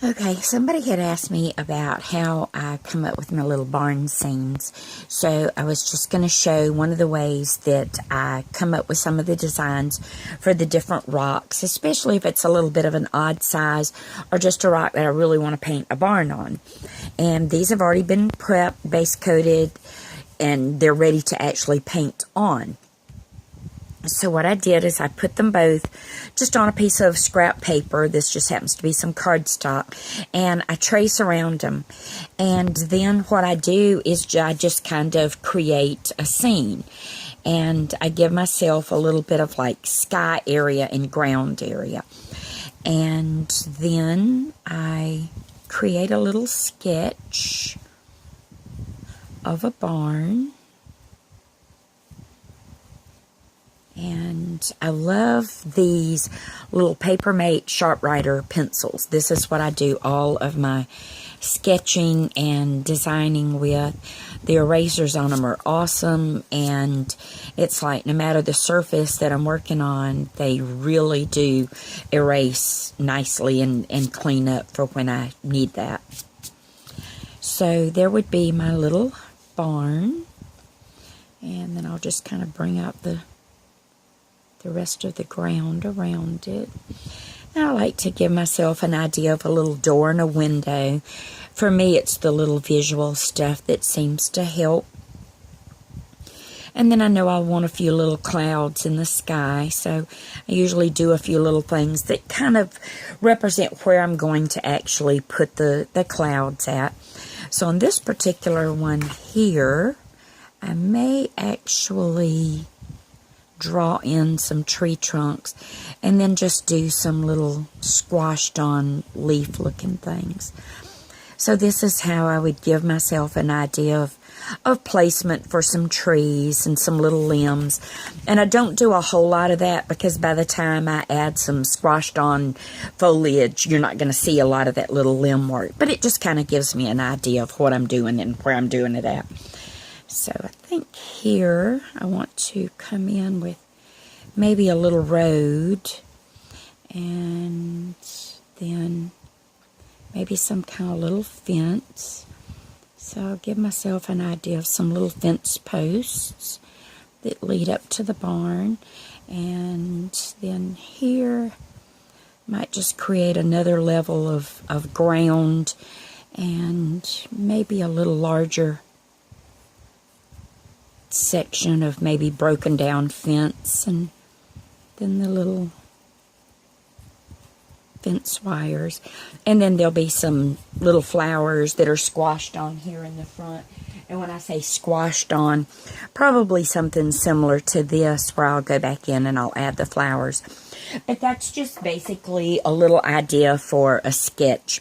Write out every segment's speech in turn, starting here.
Okay, somebody had asked me about how I come up with my little barn scenes. So I was just going to show one of the ways that I come up with some of the designs for the different rocks, especially if it's a little bit of an odd size or just a rock that I really want to paint a barn on. And these have already been prepped, base coated, and they're ready to actually paint on. So what I did is I put them both just on a piece of scrap paper. This just happens to be some cardstock. And I trace around them. And then what I do is I just kind of create a scene. And I give myself a little bit of like sky area and ground area. And then I create a little sketch of a barn. And I love these little Papermate Sharpwriter pencils. This is what I do all of my sketching and designing with. The erasers on them are awesome, and it's like no matter the surface that I'm working on, they really do erase nicely and clean up for when I need that. So there would be my little barn, and then I'll just kind of bring out the rest of the ground around it. And I like to give myself an idea of a little door and a window. For me, it's the little visual stuff that seems to help. And then I know I want a few little clouds in the sky, so I usually do a few little things that kind of represent where I'm going to actually put the clouds at. So on this particular one here, I may actually draw in some tree trunks and then just do some little squashed on leaf looking things. So this is how I would give myself an idea of placement for some trees and some little limbs. And I don't do a whole lot of that because by the time I add some squashed on foliage, you're not going to see a lot of that little limb work. But it just kind of gives me an idea of what I'm doing and where I'm doing it at. So I think here I want to come in with maybe a little road and then maybe some kind of little fence. So I'll give myself an idea of some little fence posts that lead up to the barn. And then here might just create another level of ground and maybe a little larger section of maybe broken down fence, and then the little fence wires, and then there'll be some little flowers that are squashed on here in the front. And when I say squashed on, probably something similar to this where I'll go back in and I'll add the flowers. But that's just basically a little idea for a sketch.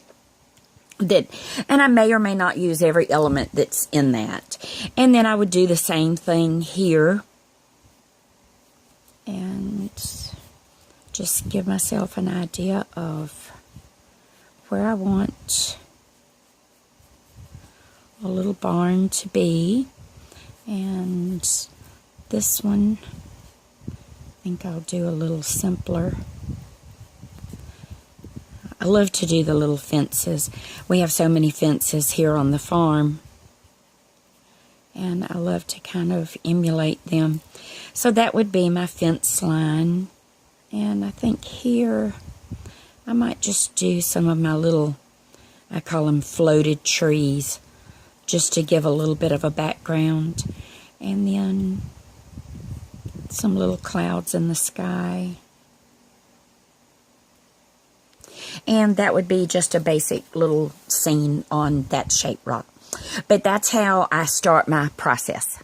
And I may or may not use every element that's in that. And then I would do the same thing here. And just give myself an idea of where I want a little barn to be. And this one, I think I'll do a little simpler. I love to do the little fences. We have so many fences here on the farm, and I love to kind of emulate them. So that would be my fence line. And I think here I might just do some of my little, I call them floated trees, just to give a little bit of a background. And then some little clouds in the sky. And that would be just a basic little scene on that shape rock. But that's how I start my process.